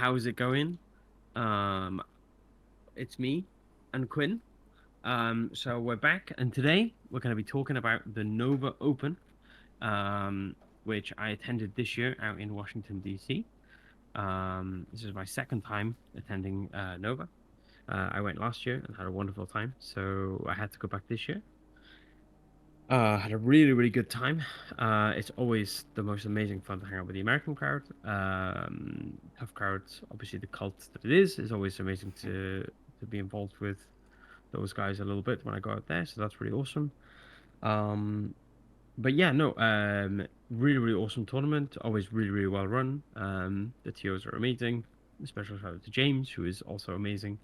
how's it going? Um, it's me and Quinn. So we're back, and today we're going to be talking about the Nova Open, which I attended this year out in Washington, D.C. This is my second time attending Nova. I went last year and had a wonderful time, so I had to go back this year. Had a really, really good time. It's always the most amazing fun to hang out with the American crowd. Tough crowds, obviously the cult that it is always amazing to be involved with those guys a little bit when I go out there. So that's really awesome. Um, but yeah, no, really, really awesome tournament. Always really, really well run. The TOs are amazing. Special shout out to James, who is also amazing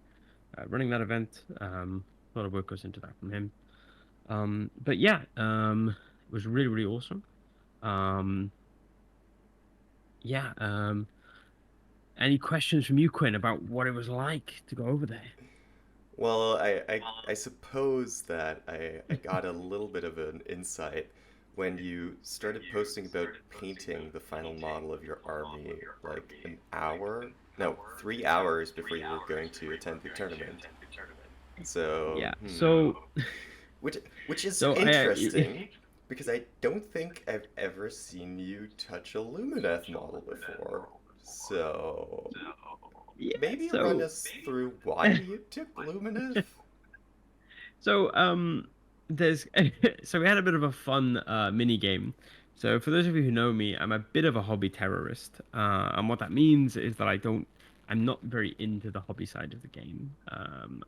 running that event. A lot of work goes into that from him. But yeah, it was really, really awesome. Um, yeah. Any questions from you, Quinn, about what it was like to go over there? Well, I suppose that I got a little bit of an insight when you started posting about painting the final model of your army like an hour, no, 3 hours before you were going to attend the tournament. So, Yeah. So, which is so I, interesting because I don't think I've ever seen you touch a Lumineth model before. So, yeah. maybe run So, us through why you took Lumineth? so there's so we had a bit of a fun mini game. So for those of you who know me, I'm a bit of a hobby terrorist, and what that means is that I'm not very into the hobby side of the game.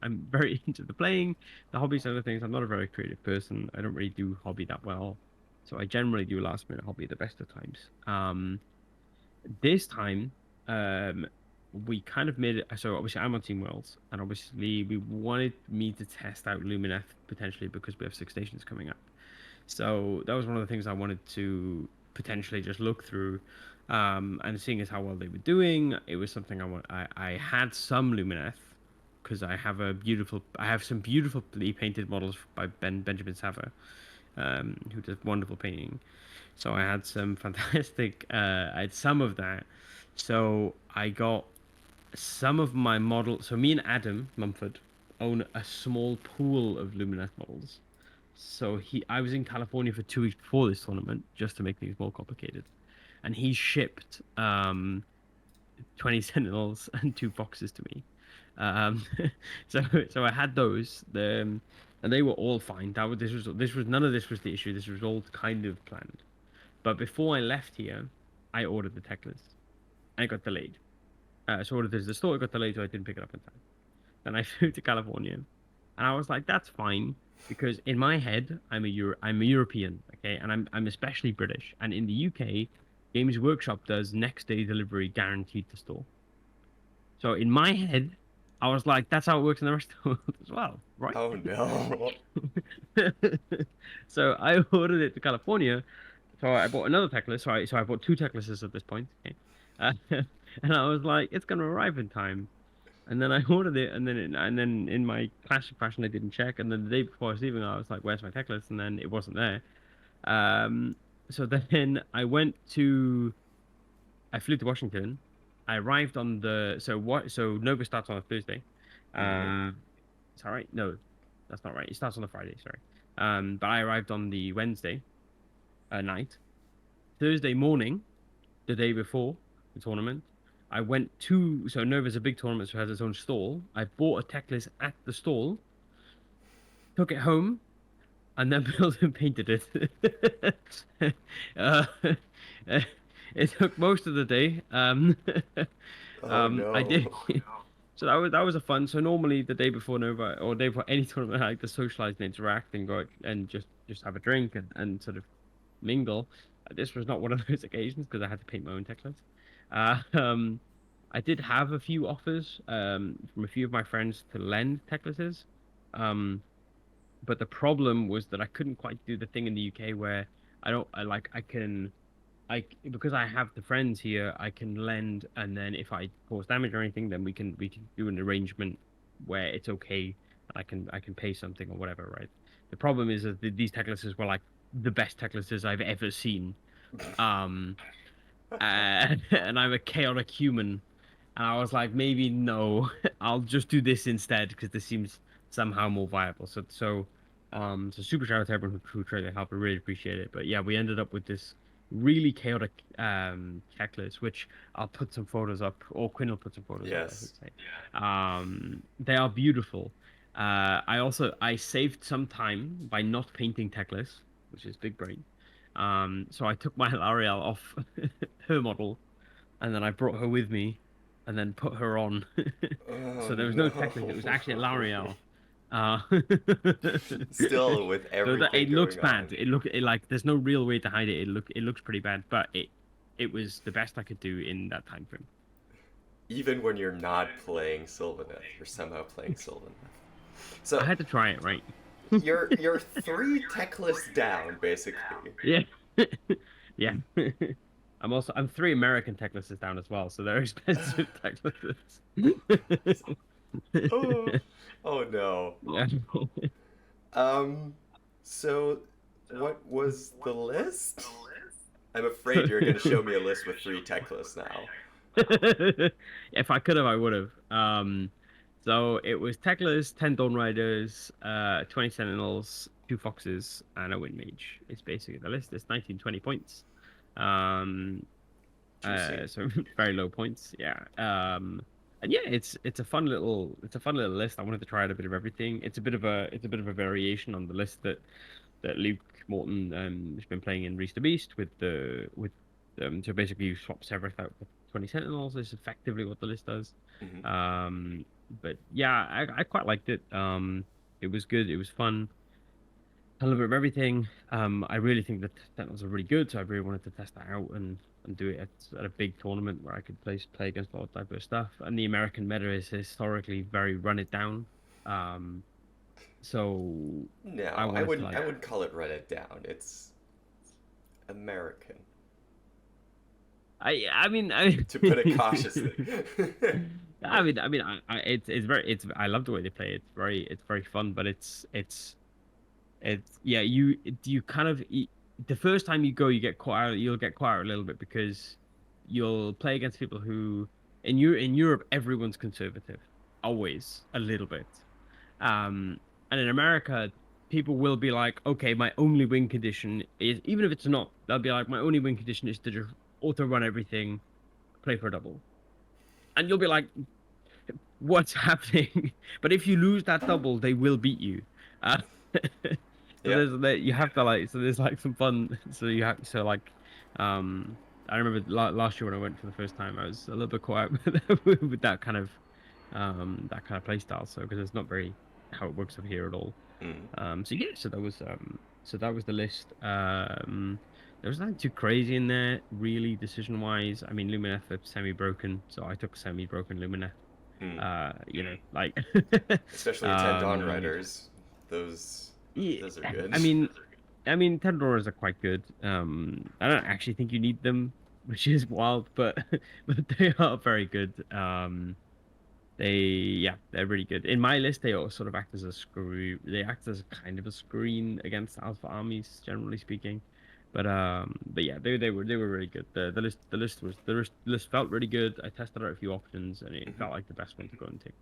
I'm very into the playing, the hobby side of things. I'm not a very creative person. I don't really do hobby that well, so I generally do last minute hobby the best of times. This time, um, we kind of made it. So obviously, I'm on Team Worlds, and obviously, we wanted me to test out Lumineth potentially because we have Six Nations coming up. So that was one of the things I wanted to potentially just look through, and seeing as how well they were doing, it was something I want. I had some Lumineth because I have some beautifully painted models by Benjamin Sava, who does wonderful painting. So I had some fantastic. I had some of that. So I got some of my model. So me and Adam Mumford own a small pool of Lumineth models. I was in California for 2 weeks before this tournament just to make things more complicated, and he shipped 20 Sentinels and two Foxes to me. Um, so I had those, and they were all fine. This was none of this was the issue. This was all kind of planned. But before I left here, I ordered the teclis, and it got delayed. So I ordered this. The store got delayed, so I didn't pick it up in time. Then I flew to California, and I was like, "That's fine," because in my head, I'm a European, okay, and I'm especially British. And in the UK, Games Workshop does next day delivery guaranteed to store. So in my head, I was like, "That's how it works in the rest of the world as well, right?" Oh no. So I ordered it to California. So I bought another teclis. So I bought two teclises at this point. Okay. And I was like, it's gonna arrive in time. And then I ordered it, and then in my classic fashion, I didn't check. And then the day before I was leaving, I was like, "Where's my teclis?" And then it wasn't there. Um, so then I flew to Washington. I arrived on the so what so Nova starts on a Thursday. Hmm. Uh, it's all right. No, that's not right. It starts on a Friday. Sorry. But I arrived on the Wednesday night. Thursday morning, the day before the tournament, I went to so Nova's a big tournament, so it has its own stall. I bought a tech list at the stall, took it home, and then built and painted it. uh, it took most of the day. Oh I did. no. So that was a fun. So normally the day before Nova or day before any tournament, I like to socialize and interact and go out and just have a drink and sort of mingle. This was not one of those occasions because I had to paint my own tech list. Uh, um, I did have a few offers from a few of my friends to lend tech lists. Um, but the problem was that I couldn't quite do the thing in the UK where I don't I like I can because I have the friends here, I can lend, and then if I cause damage or anything, then we can do an arrangement where it's okay. I can pay something or whatever, right? The problem is that these tech lists were like the best tech lists I've ever seen. Um, and I'm a chaotic human, And I was like, maybe no, I'll just do this instead because this seems somehow more viable. So super shout out to everyone who tried to help. I really appreciate it. But yeah, we ended up with this really chaotic checklist, which I'll put some photos up, or Quinn will put some photos up, I Yes. should say. They are beautiful. I saved some time by not painting teclis, which is big brain. So I took my L'Oreal off her model and then I brought her with me, and then put her on. Oh So there was no Teclis. It was actually a no. L'Oreal. Uh, Still with so that everything it looks going bad. on. Like there's no real way to hide it. It looks pretty bad, but it was the best I could do in that time frame. Even when you're not playing Sylvaneth, you're somehow playing Sylvaneth. I So had to try it, right? you're three tech lists down, basically. Yeah, yeah. I'm three American Teclises down as well, so they're expensive Teclises. Oh, oh no. Yeah. Um, so what was the list? I'm afraid you're going to show me a list with three tech lists now. If I could have, I would have. So it was Teclas, 10 Dawnriders, 20 Sentinels, 2 Foxes, and a Wind Mage. It's basically the list. It's 1920 points. Um, Juicy. so very low points. Yeah. And yeah, it's a fun little list. I wanted to try out a bit of everything. It's a bit of a variation on the list that Luke Morton has been playing in Reese the Beast with so basically you swap Severus out with 20 Sentinels is effectively what the list does. Hmm. Um, but yeah, I quite liked it. It was good. It was fun. A little bit of everything. I really think that Sentinels are really good, so I really wanted to test that out and do it at a big tournament where I could play against all type of stuff. And the American meta is historically very run it down. Um, so I No, I wanted to wouldn't. I like wouldn't call it run it down. It's American, I mean I to put it cautiously. it's very it's I love the way they play it. It's very fun, but it's yeah you kind of the first time you go you get caught out you'll get caught out a little bit because you'll play against people who in Europe everyone's conservative, always a little bit. And in America, people will be like, okay, my only win condition is, even if it's not, they'll be like, my only win condition is to just auto run everything, play for a double. And you'll be like, what's happening? But if you lose that double, they will beat you. So Yep. you have to like, so there's like some fun. So you have, so like, I remember last year when I went for the first time, I was a little bit caught out with that kind of play style. So because it's not very how it works over here at all. Mm. So yeah, so that was the list. There was nothing too crazy in there, really, decision wise. I mean, Lumineth are semi-broken, so I took semi-broken Lumineth. Mm. Like, Especially your ten um, Dawnriders. Those yeah, those are good. I mean, Tendoras are quite good. I don't actually think you need them, which is wild, but but they are very good. They're really good. In my list, they all sort of act as a screw. They act as kind of a screen against alpha armies, generally speaking. But yeah, they were really good. The list felt really good. I tested out a few options, and it Hmm. felt like the best one to go and take.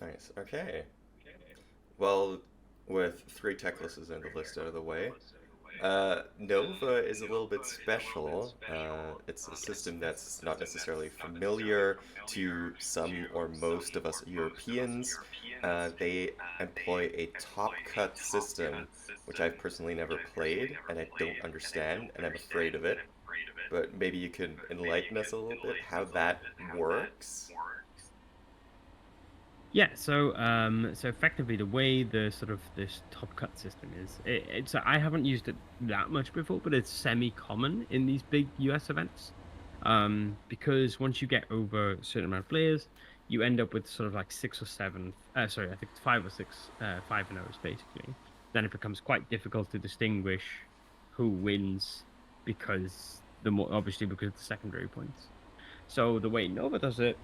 Nice. Okay. Well, with three tech lists in the list out of the way, Nova is a little bit special. It's a system that's not necessarily familiar to some or most of us Europeans. They employ a top cut system, which I've personally never played and I don't understand, and I'm afraid of it. But maybe you could enlighten us a little bit how that works. Yeah, so effectively the way the sort of this top cut system is, it's I haven't used it that much before, but it's semi-common in these big US events. Because once you get over a certain amount of players, you end up with sort of like six or seven, sorry, I think it's five or six, 5-0s basically. Then it becomes quite difficult to distinguish who wins because the more obviously because of the secondary points. So the way Nova does it,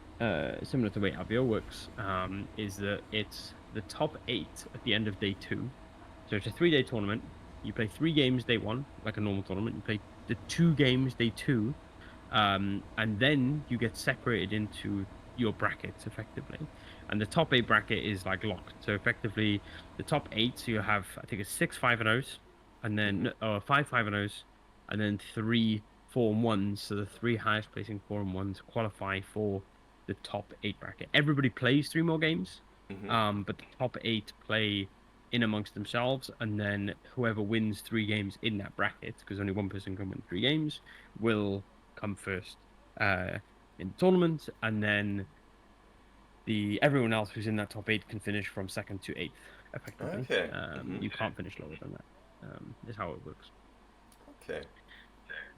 similar to the way Avio works, is that it's the top 8 at the end of day 2. So it's a 3-day tournament. You play 3 games day 1, like a normal tournament. You play the 2 games day 2, And then you get separated into your brackets effectively. And the top eight bracket is like locked. So effectively, the top eight. So you have, I think it's six 5-0s, and Hmm. then five 5-0s, and then three 4-1s. So the three highest placing 4-1s qualify for the top eight bracket. Everybody plays three more games, Hmm. but the top eight play in amongst themselves, and then whoever wins three games in that bracket, because only one person can win three games, will come first uh, in the tournament, and then the everyone else who's in that top eight can finish from second to eighth, effectively. Okay. Hmm. You can't finish lower than that. Is how it works. Okay.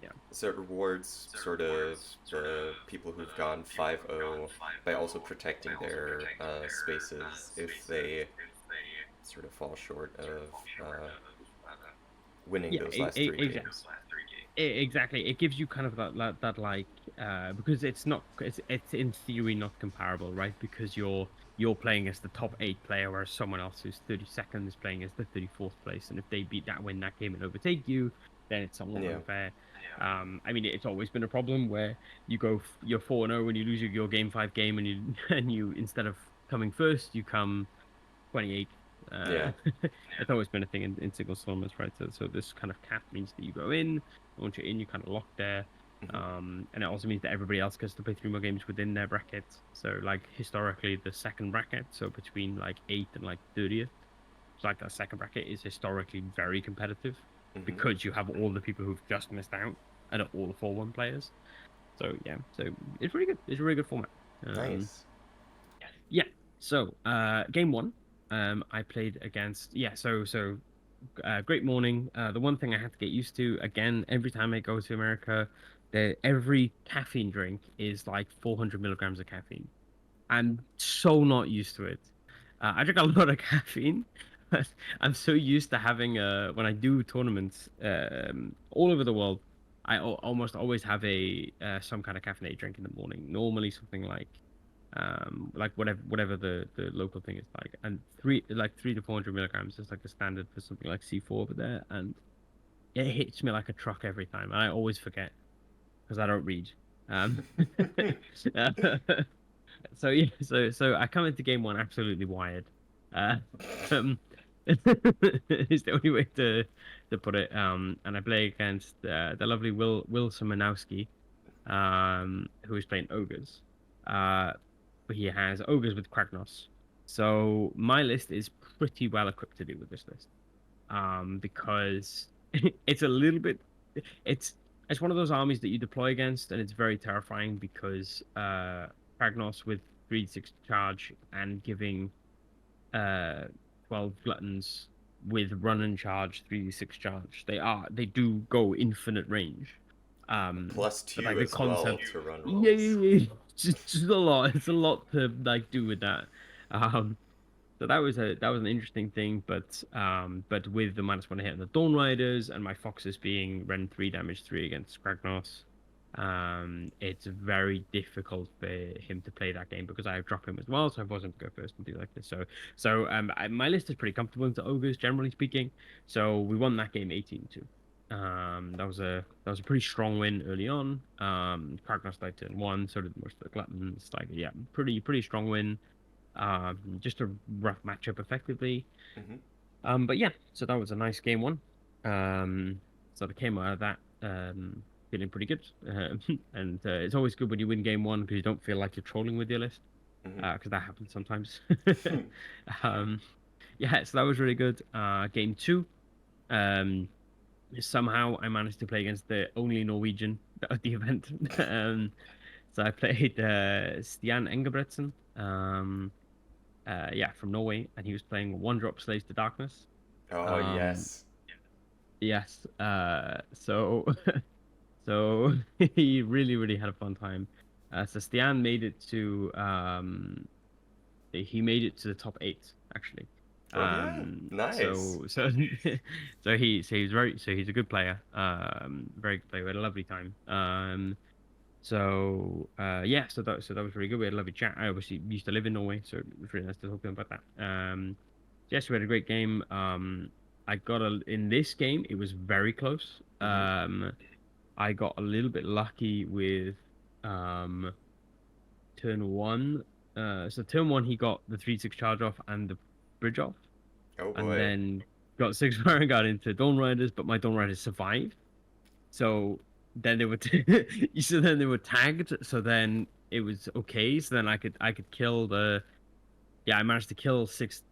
Yeah. So it rewards sort of the people who've gone 5-0 by also protecting their spaces if they sort of fall short of winning Yeah, those last three exactly. games. Exactly. It gives you kind of that like because it's in theory not comparable, right? Because you're playing as the top eight player, whereas someone else who's 32nd is playing as the 34th place, and if they beat that win that game and overtake you, then it's somewhat Yeah. unfair. I mean, it's always been a problem where you're 4-0 and you lose your game five game, and you and you instead of coming first, you come 28th. Yeah. It's always been a thing in single tournaments, right? So this kind of cap means that you go in. Once you're in, you're kind of locked there. Hmm. And it also means that everybody else gets to play three more games within their bracket. So like historically, the second bracket, so between like eighth and like 30th, so like that second bracket is historically very competitive Hmm. because you have all the people who've just missed out and are all 4-1 players. So yeah, so it's really good. It's a really good format. Nice. Yeah. So, game one, I played against great morning. The one thing I had to get used to again every time I go to America, every caffeine drink is like 400 milligrams of caffeine. I'm so not used to it. I drink a lot of caffeine, but I'm so used to having when I do tournaments all over the world, almost always have a some kind of caffeinated drink in the morning. Normally something like whatever the local thing is like, and 300 to 400 milligrams is like the standard for something like C4 over there, and it hits me like a truck every time, and I always forget because I don't read. Um, uh, so yeah, so I come into game one absolutely wired. Uh, um, is the only way to put it. And I play against the lovely Will Simonowski, who is playing ogres. Uh, he has ogres with Kragnos. So my list is pretty well equipped to deal with this list. Because it's a little bit it's it's one of those armies that you deploy against, and it's very terrifying because Kragnos with 3-6 charge and giving uh 12 gluttons with run and charge 3-6 charge. They do go infinite range. Plus But like two the as well concept, to run yeah, rolls. yeah, yeah. Just a lot. It's a lot to like do with that. Um, so that was an interesting thing, but with the -1 hit on the Dawnriders and my Foxes being Ren 3 damage 3 against Kragnos, it's very difficult for him to play that game because I drop him as well, so I wasn't go first and do like this. My list is pretty comfortable into ogres, generally speaking. So we won that game 18-2. That was a pretty strong win early on. Kragnos died turn one, so did most of the Gluttons. Like, yeah, pretty strong win. Just a rough matchup effectively. Hmm. But yeah, so that was a nice game one. So they came out of that feeling pretty good. And it's always good when you win game one because you don't feel like you're trolling with your list, Hmm. because that happens sometimes. Um, yeah, so that was really good. Game two, um, somehow I managed to play against the only Norwegian at the event. So I played Stian Engebretsen. Yeah, from Norway, and he was playing One Drop Slaves to Darkness. Oh, Um, yes. yes, so he really had a fun time. So Stian made it to he made it to the top eight actually. Oh, yeah. Nice. So he's a good player. Very good player. We had a lovely time. Yeah, so that was really good. We had a lovely chat. I obviously used to live in Norway, so it was really nice to talk to him about that. Yes, we had a great game. I got a in this game. It was very close. Hmm. I got a little bit lucky with um turn one. So turn one he got the 3/6 charge off and the bridge off, Oh and boy. then got Sigmar and got into Dawnriders, but my Dawnriders survived. So then they were so then they were tagged. So then it was okay. So then I could kill the yeah, I managed to kill six.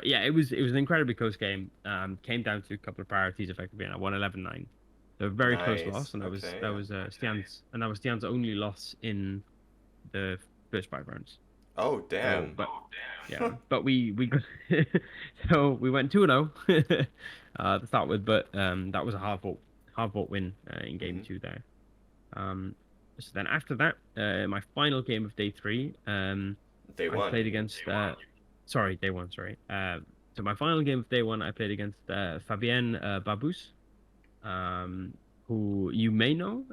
Yeah, it was an incredibly close game. Came down to a couple of priorities effectively, and I won 11-9. So a very close Nice. loss, and that was Okay, that yeah. was Stian's only loss in the first 5 rounds. Oh, So, damn. but yeah, but we so we went 2-0 to start with, but that was a hard fought win in game Hmm. two there. Um, so then after that, my final game of day three, Day I one. played against sorry, day one, sorry. So my final game of day one, I played against Fabien Babous, um, who you may know.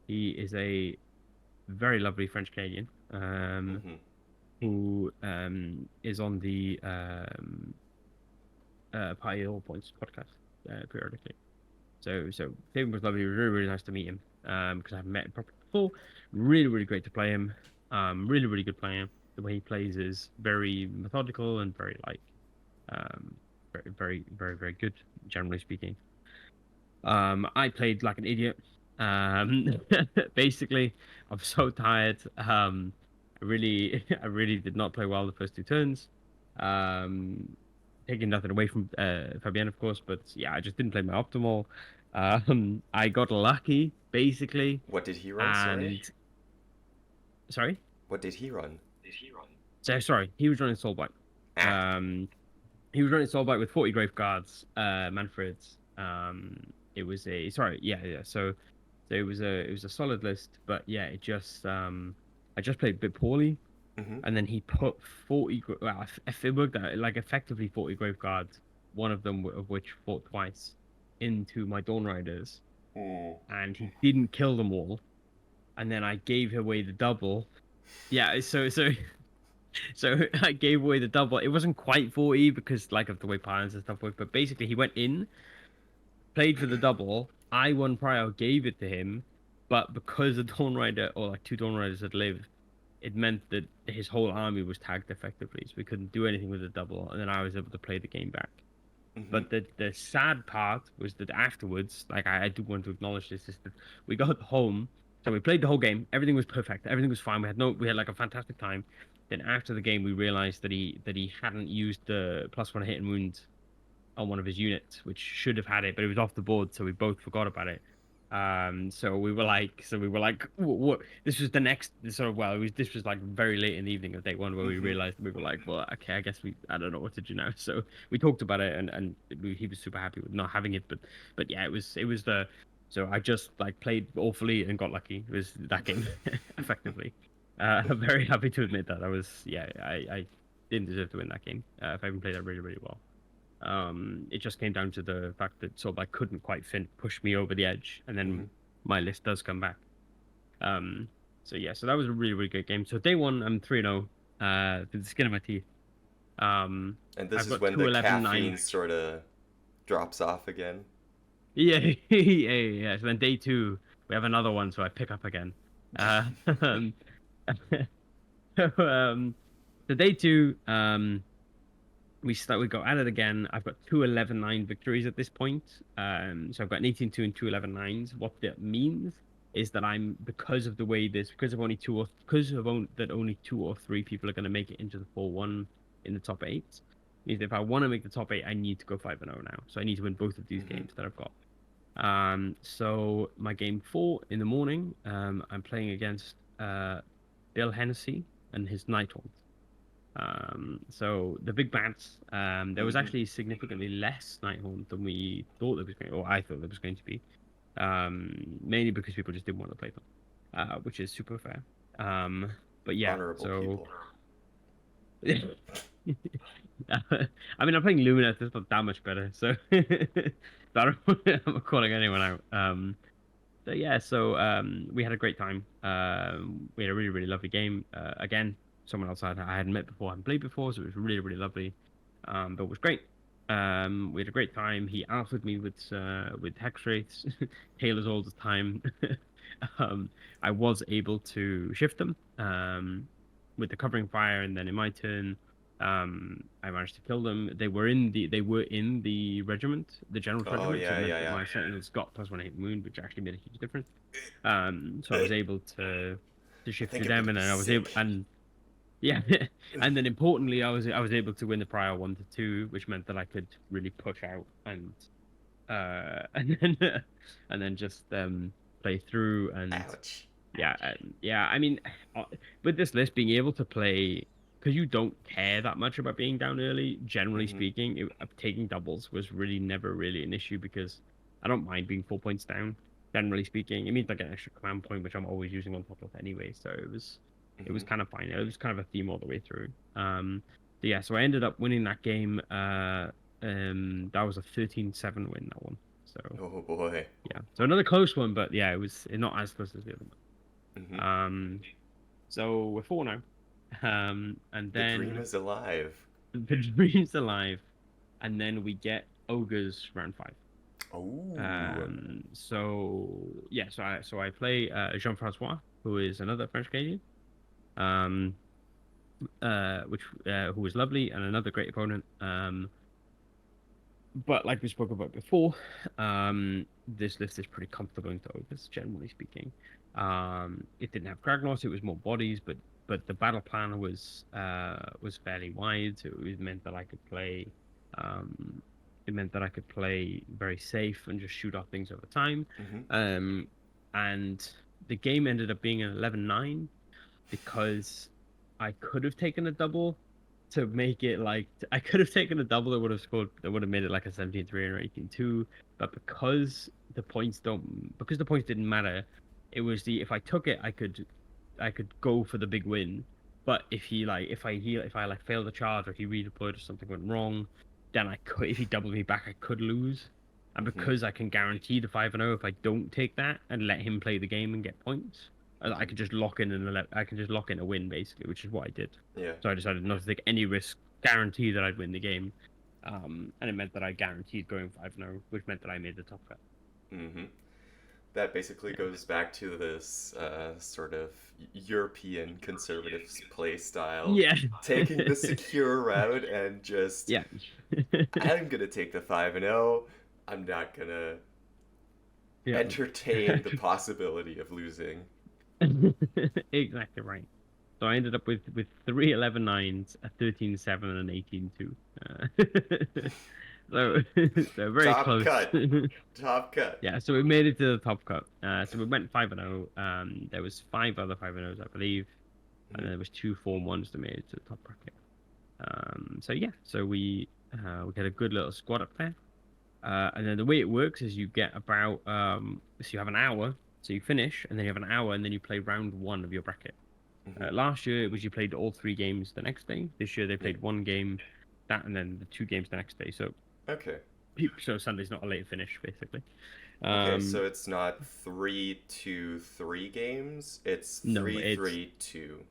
He is a very lovely French Canadian, Hmm. who is on the Pi All Points podcast periodically. So David was lovely. It was really, really nice to meet him. Because I haven't met him properly before. Really, really great to play him. Really, really good player. The way he plays is very methodical and very um very, very, very, very good, generally speaking. I played like an idiot. Um, basically, I'm so tired. I really did not play well the first two turns. Um, Taking nothing away from Fabian, of course, but yeah, I just didn't play my optimal. I got lucky, basically, What did he run? Sorry? and sorry, What did he run? sorry, he was running Soulbite. Ah. Um, he was running Soulbite with 40 Grave Guards, Manfreds. It was a sorry, yeah, yeah. So it was a solid list, but yeah, I just played a bit poorly, Hmm. and then he put 40 well, if it worked out like effectively 40 Grave Guards, one of them of which fought twice, into my Dawnriders, Mm. and he didn't kill them all, and then I gave away the double. Yeah, so I gave away the double. It wasn't quite 40 because like of the way pilots and stuff work, but basically he went in, played for the double. I won prior, gave it to him, but because the Dawn Rider or like two Dawn Riders had lived, it meant that his whole army was tagged effectively, so we couldn't do anything with the double, and then I was able to play the game back. Hmm. But the sad part was that afterwards, like I do want to acknowledge this, is that we got home, so we played the whole game, everything was perfect, everything was fine. We had like a fantastic time. Then after the game, we realized that he hadn't used the +1 hit and wound on one of his units, which should have had it, but it was off the board, so we both forgot about it. So we were like, what? This was the next sort of well, this was like very late in the evening of day one where we Hmm. realized we were like, well, okay, I guess I don't know what to do now. So we talked about it, and he was super happy with not having it, but yeah, it was the so I just like played awfully and got lucky. It was that game effectively. I'm very happy to admit that I didn't deserve to win that game. If I even played that really, really well. It just came down to the fact that Solberg couldn't quite push me over the edge, and then Hmm. my list does come back. Um, so yeah, so that was a really, really good game. So day one, I'm 3-0, with the skin of my teeth. Um, And this I've is got when two the 11-9. caffeine sort of drops off again. Yeah, yeah, yeah, yeah. So then day two, we have another one, so I pick up again. Uh, um, so, so day two, we go at it again. I've got two 11-9 victories at this point. So I've got an 18-2 and two 11-9s. What that means is that I'm because of the way this because of only two or because of that only two or three people are going to make it into the 4-1 in the top eight. Means if I want to make the top eight, I need to go 5-0 now. So I need to win both of these Hmm. games that I've got. So my game four in the morning, I'm playing against Bill Hennessy and his Nighthawk. So the big bats, there was Hmm. actually significantly less Nighthawk than we thought there was going, or I thought there was going to be. Mainly because people just didn't want to play them, which is super fair. But yeah, Honorable so people. I mean, I'm playing Lumineth. It's not that much better, so I don't, I'm not calling anyone out. So yeah, we had a great time. We had a really, really lovely game. Again, someone else I hadn't met before, I hadn't played before, so it was really, really lovely. But it was great. We had a great time. He outfitted me with hex rates, tailors all the time. um, I was able to shift them with the covering fire, and then in my turn, I managed to kill them. They were in the regiment, the general's Oh regiment, so it yeah, meant yeah, that yeah. my sentinels got +1 hit wound, which actually made a huge difference. So I was able to I shift think through it them, would and be then I was able sick. and yeah, and then importantly, I was able to win the prior 1 to 2, which meant that I could really push out and then and then just play through and Ouch. yeah. I mean, uh, with this list, being able to play because you don't care that much about being down early. Generally Hmm. speaking, taking doubles was really never really an issue because I don't mind being 4 points down. Generally speaking, it means I get an extra command point, which I'm always using on top of anyway. So it was Hmm. kind of fine. It was kind of a theme all the way through. So yeah, so I ended up winning that game. That was a 13-7 win, that one. So Oh boy. yeah, so another close one, but yeah, it was not as close as the other Hmm. one. So we're four now. And The dream then is alive. the dream's alive, and then we get ogres round 5. Oh. So yeah, so I play Jean-Francois, who is another French Canadian. Um, which who was lovely and another great opponent. But like we spoke about before, this list is pretty comfortable into ogres, generally speaking. It didn't have Kragnos, it was more bodies, but the battle plan was fairly wide. So it meant that I could play um it meant that I could play very safe and just shoot off things over time. Hmm. Um and the game ended up being an 11-9 because I could have taken a double to make it like I could have taken a double that would have made it like a 17-3 or 18-2, but because the points didn't matter, it was the if I took it I could go for the big win. But if I like failed the charge or he redeployed or something went wrong, then I could if he doubled me back I could lose. And Hmm. because I can guarantee the 5-0 if I don't take that and let him play the game and get points, I Hmm. could just lock in I can just lock in a win basically, which is what I did. Yeah. So I decided not to take any risk, guarantee that I'd win the game. And it meant that I guaranteed going 5-0, which meant that I made the top cut. Hmm. That basically goes back to this sort of European conservative play style, Yeah. taking the secure route and just Yeah. I'm gonna take the 5-0. I'm not gonna Yeah. entertain the possibility of losing. Exactly right. So I ended up with 3 11-9s, a 13-7, and an 18-2. So so very Top close. cut. Top cut. Yeah, so we made it to the top cut. So we went 5-0. There was five other 5-0s, I believe, and Mhm. then there was two 4-1s that made it to the top bracket. So yeah, so we had a good little squad up there. And then the way it works is you get about so you have an hour, so you finish, and then you have an hour, and then you play round 1 of your bracket. Mhm. Last year it was you played all 3 games the next day. This year they Yeah. played 1 game, that, and then the 2 games the next day. Okay. So Sunday's not a late finish, basically. Okay, so Um, it's not 3-2-3 games, it's no, three it's three two.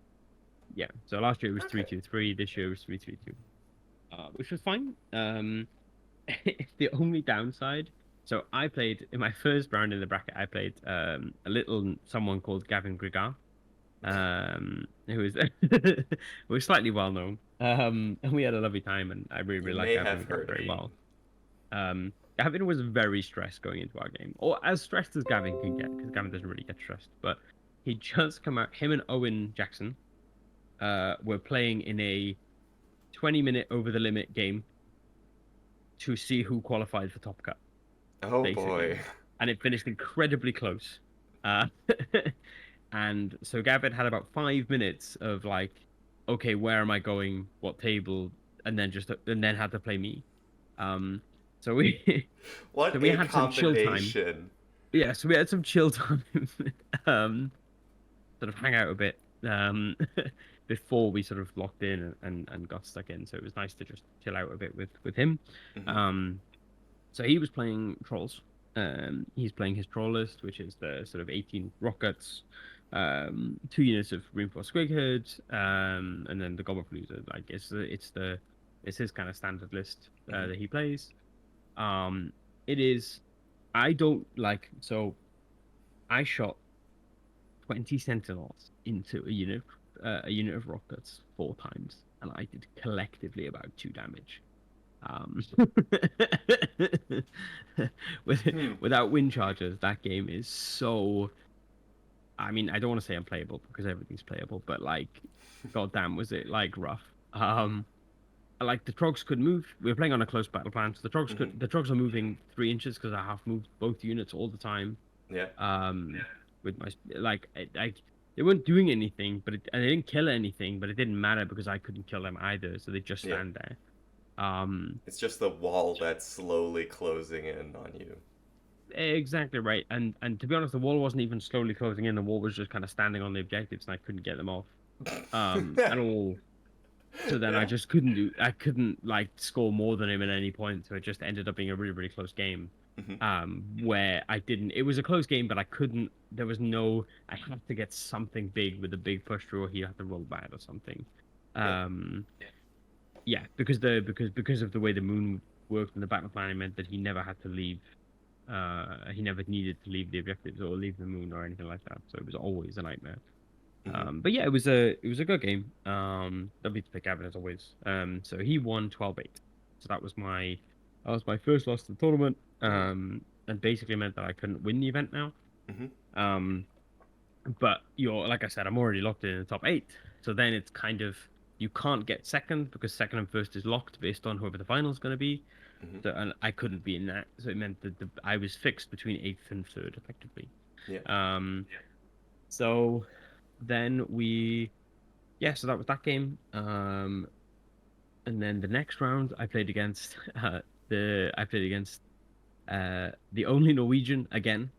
yeah. So last year it was three Okay. two three. This year it was 3-3-2, which was fine. The only downside. So I played in my first round in the bracket. I played a little someone called Gavin Grigard, who is who was slightly well known. And we had a lovely time, and I really You really like may Gavin. have We got on heard of very him. well. Gavin was very stressed going into our game, or as stressed as Gavin can get, because Gavin doesn't really get stressed. But he just come out. Him and Owen Jackson were playing in a 20-minute over the limit game to see who qualified for Top Cut, Oh basically, boy. and it finished incredibly close. Uh, and so Gavin had about 5 minutes of like, okay, where am I going? What table? And then had to play me. Um, so we so What we a had some chill time. combination. Yeah, so we had some chill time. um, Sort of hang out a bit. Before we sort of locked in and got stuck in. So it was nice to just chill out a bit with him. Hmm. Um, so he was playing trolls. He's playing his troll list, which is the sort of 18 rockets, 2 units of reinforced squigheads, and then the goblin palooza. Like it's the It's his kind of standard list Hmm. that he plays. Um, it is. I don't like. So I shot 20 sentinels into a unit of rockets 4 times, and I did collectively about 2 damage. Um, with Hmm. without wind chargers, that game is so. I mean, I don't want to say unplayable because everything's playable, but like, goddamn, was it like rough? Like the trogs could move. We were playing on a close battle plan, so Hmm. the trogs are moving 3 inches because I have moved both units all the time. Yeah. With my like they weren't doing anything, and they didn't kill anything, but it didn't matter because I couldn't kill them either, so they just Yeah. stand there. Um, It's just the wall that's slowly closing in on you. exactly right. And to be honest, the wall wasn't even slowly closing in. The wall was just kind of standing on the objectives, and I couldn't get them off at all. So then Yeah. I couldn't like score more than him at any point. So it just ended up being a really, really close game. Hmm. Where I didn't, it was a close game, but I couldn't, there was no, I had to get something big with a big push through, or he had to roll bad or something. Yeah. Um, yeah, because of the way the moon worked in the battle plan, it meant that he never had to leave. He never needed to leave the objectives or leave the moon or anything like that. So it was always a nightmare. Hmm. But yeah, it was a good game. Lovely to pick Gavin as always. So he won 12-8. So that was my first loss to the tournament. Oh. And basically meant that I couldn't win the event now. Hmm. Um, but like I said, I'm already locked in the top 8. So then it's kind of you can't get second because second and first is locked based on whoever the final is going to be. Hmm. So and I couldn't be in that. So it meant that I was fixed between eighth and third effectively. Yeah. Um, so then so that was that game. And then the next round I played against I played against the only Norwegian again.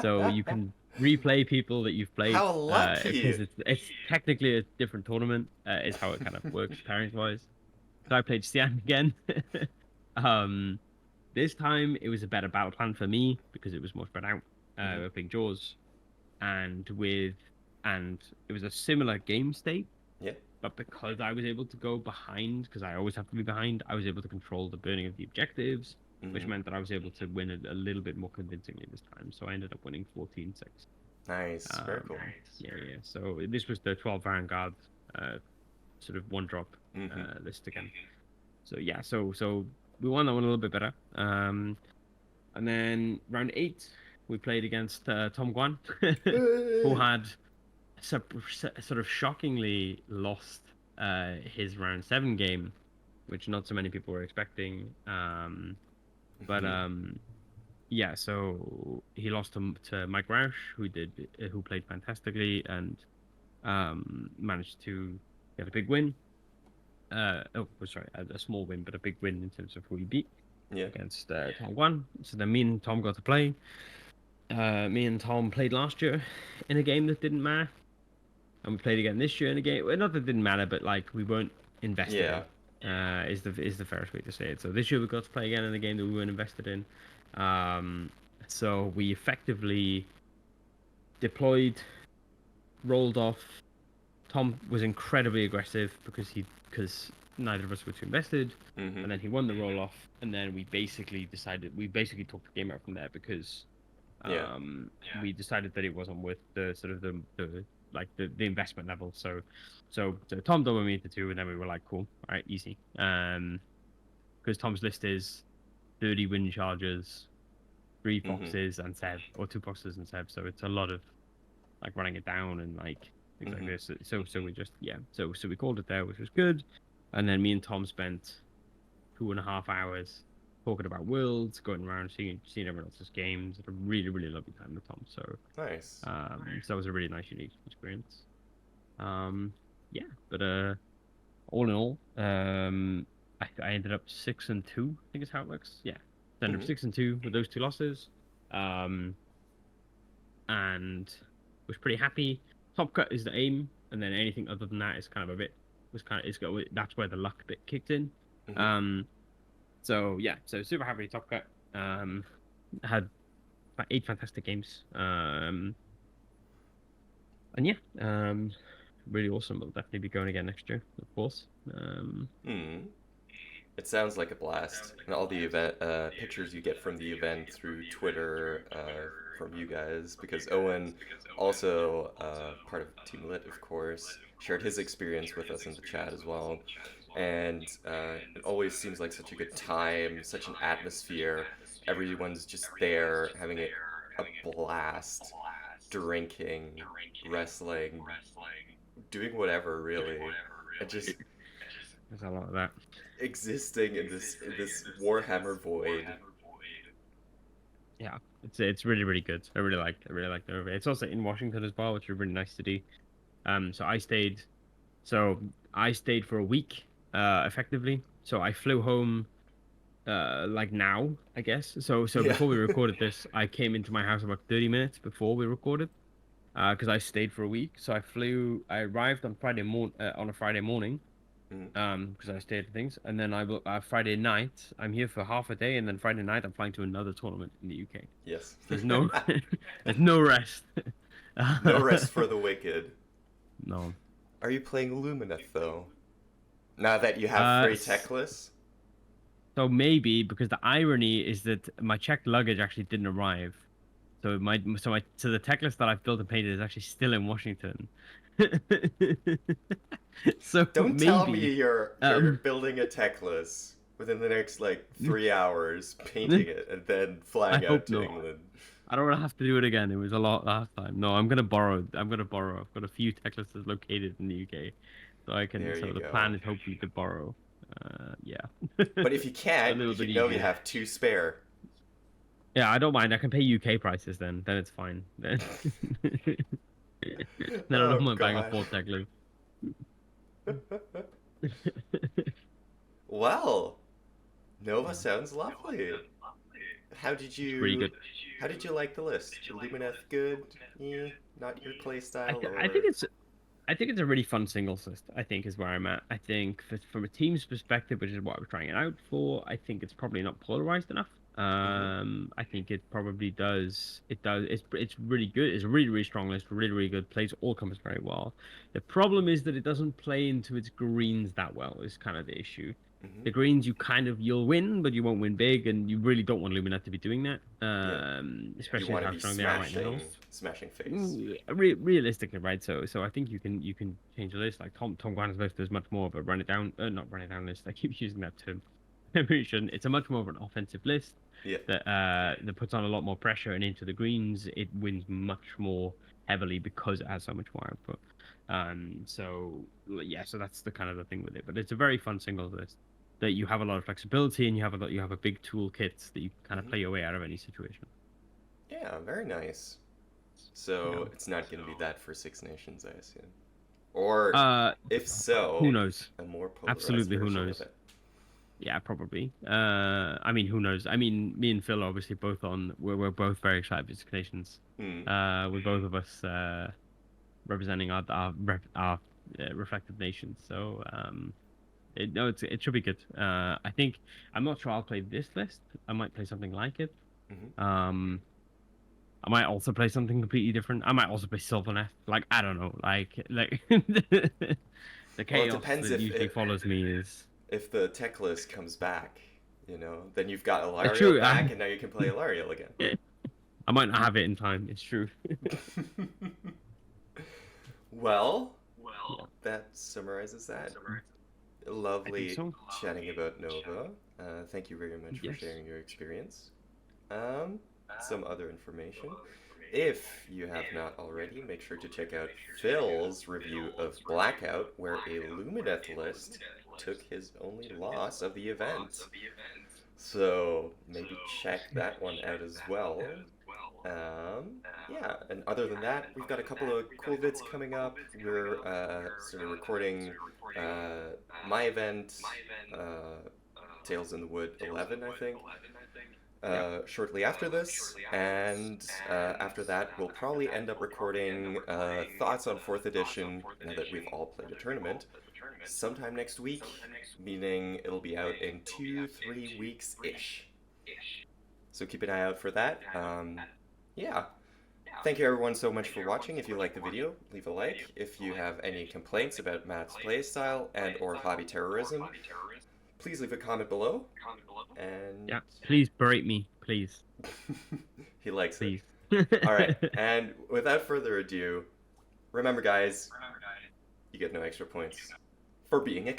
So you can replay people that you've played How lucky! because it's technically a different tournament. Is how it kind of works pairings wise. So I played Stian again. um, this time it was a better battle plan for me because it was more spread out. Hmm. We were playing Jaws, and with and it was a similar game state, Yeah. but because I was able to go behind, because I always have to be behind, I was able to control the burning of the objectives, which Hmm. meant that I was able to win a little bit more convincingly this time. So I ended up winning 14-6. Nice. Very Um, cool. yeah. So this was the 12 Vanguard uh, sort of one drop Hmm. list again. So yeah, so we won that one a little bit better. And then round 8, we played against Tom Guan, who had sort of shockingly lost his round 7 game, which not so many people were expecting. But Hmm. yeah, so he lost to Mike Roush, who played fantastically and managed to get a big win. Sorry, a small win, but a big win in terms of who he beat Yeah. against Tom Guan. So then me and Tom got to play. Me and Tom played last year in a game that didn't matter, and we played again this year in a game. Well, not that it didn't matter, but like we weren't invested Yeah. in. Is the fairest way to say it. So this year we got to play again in a game that we weren't invested in. Um, so we effectively deployed, rolled off. Tom was incredibly aggressive because neither of us were too invested, Hmm. and then he won the roll off, and then we basically took the game out from there because Yeah. we decided that it wasn't worth the sort of the investment level. So Tom doubled me into two, and then we were like, cool, all right, easy. Because Tom's list is 30 wind chargers, three Hmm. foxes and Seb, or two foxes and Seb. So it's a lot of like running it down and like things like Hmm. this. So we just so we called it there, which was good. And then me and Tom spent 2.5 hours talking about worlds, going around seeing everyone else's games. Had a really really lovely time with Tom. Nice. So it was a really nice unique experience. Um, yeah, but all in all, I ended up 6-2. I think is how it works. Yeah, I ended up Hmm. 6-2 with those two losses. Um, and was pretty happy. Top cut is the aim, and then anything other than that is kind of a bit was kind of it's got that's where the luck bit kicked in. Hmm. Um, so yeah, so super happy top cut. Had about 8 fantastic games. And yeah, really awesome. We'll definitely be going again next year, of course. Hmm. It sounds like a blast, and all the event pictures you get from the event through Twitter from you guys, because Owen, also part of Team Lit, of course, shared his experience with us in the chat as well, and it always seems like such a good time, such an atmosphere. Everyone's just there having a blast, drinking, wrestling, doing whatever really, and just There's a lot of that. existing in this Warhammer void. Yeah, it's really really good. I really like the movie. It's also in Washington as well, which is really nice to do. So so I stayed for a week, effectively. So I flew home, like now, I guess. So Yeah. before we recorded this, I came into my house about 30 minutes before we recorded, because I stayed for a week. So I arrived on on a Friday morning, Mm. because I stayed at things, and then Friday night, I'm here for half a day, and then Friday night I'm flying to another tournament in the UK. Yes. There's no, there's no rest. No rest for the wicked. No. Are you playing Lumineth though? Now that you have Uh, free s- Teclis? so maybe because the irony is that my checked luggage actually didn't arrive. So the tech list that I've built and painted is actually still in Washington. So Don't tell me maybe, you're um, building a Teclis within the next like 3 hours, I painting it, and then flying out hope to not. England. I don't want to have to do it again. It was a lot last time. No, I'm gonna borrow. I'm gonna borrow. I've got a few tech lists located in the UK, so I can. There So you the go. plan is hopefully to borrow. Yeah, But if you a can't, little bit know you easier. have two spare. Yeah, I don't mind. I can pay UK prices then. Then it's fine. Then then I don't Oh mind buying a God. full tech list. Well, Nova sounds lovely. How did It's really you good. how did you like the list? Lumineth good? Eh, not your playstyle I think or it's a really fun singles list. I think is where I'm at. I think from a team's perspective, which is what I was trying it out for, I think it's probably not polarized enough. mm-hmm, I think it probably does. It does. It's really good. It's a really really strong list. Really really good. Plays all comers very well. The problem is that it doesn't play into its greens that well. Is kind of the issue. mm-hmm. The greens you'll win, but you won't win big, and you really don't want Lumineth to be doing that. Yeah. You Especially want with to how be strong they are right now. smashing face. Realistically, right? So I think you can change the list. Like Tom Gwan's list is much more of a run it down, not run it down list. I keep using that term. I really shouldn't. It's a much more of an offensive list Yeah. that puts on a lot more pressure, and into the greens it wins much more heavily because it has so much more output. Yeah, so that's the kind of the thing with it. But it's a very fun singles list that you have a lot of flexibility, and you have a big toolkit that you can kind of Mm-hmm. play your way out of any situation. Yeah, very nice. You So know. it's not going to be that for Six Nations, I assume. Or Uh, if who so, knows? a more polarized Absolutely, who version of knows? it. Yeah, probably. I mean, who knows? I mean, me and Phil are obviously we're both very excited for Six Nations. Hmm. With both of us representing our reflective nations. So no, it should be good. I think I'm not sure I'll play this list. I might play something like it. Mm-hmm. Um, I might also play something completely different. I might also play Sylvaneth. Like I don't know. Like the Well, it chaos depends that usually follows me is if the tech list comes back, then you've got Ilariel true. back, and now you can play Ilariel again. I might not have it in time. It's true. Well, Yeah, that summarizes that. I think Lovely so. chatting about Nova. Thank you very much for Yes. sharing your experience. Um, some other information. If you have not already, make sure to check out Phil's review of Blackout, where a Lumineth list took his only loss of the event. So maybe check that one out as well. Yeah, and other than that, we've got a couple of cool vids coming up. We're sort of recording uh, my event, uh, Tales in the Wood 11, I think, Yeah. shortly after this. And after that, we'll probably end up recording thoughts on 4th edition now that we've all played a tournament sometime next week, meaning it'll be out in 2, 3 weeks ish. So keep an eye out for that. Yeah. Thank you everyone so much for watching. If you like the video, leave a like. If you have any complaints about Matt's playstyle and or hobby terrorism, please leave a comment below. And Yeah, please berate me, please. he likes it. Please. All right, and without further ado, remember guys, you get no extra points for being a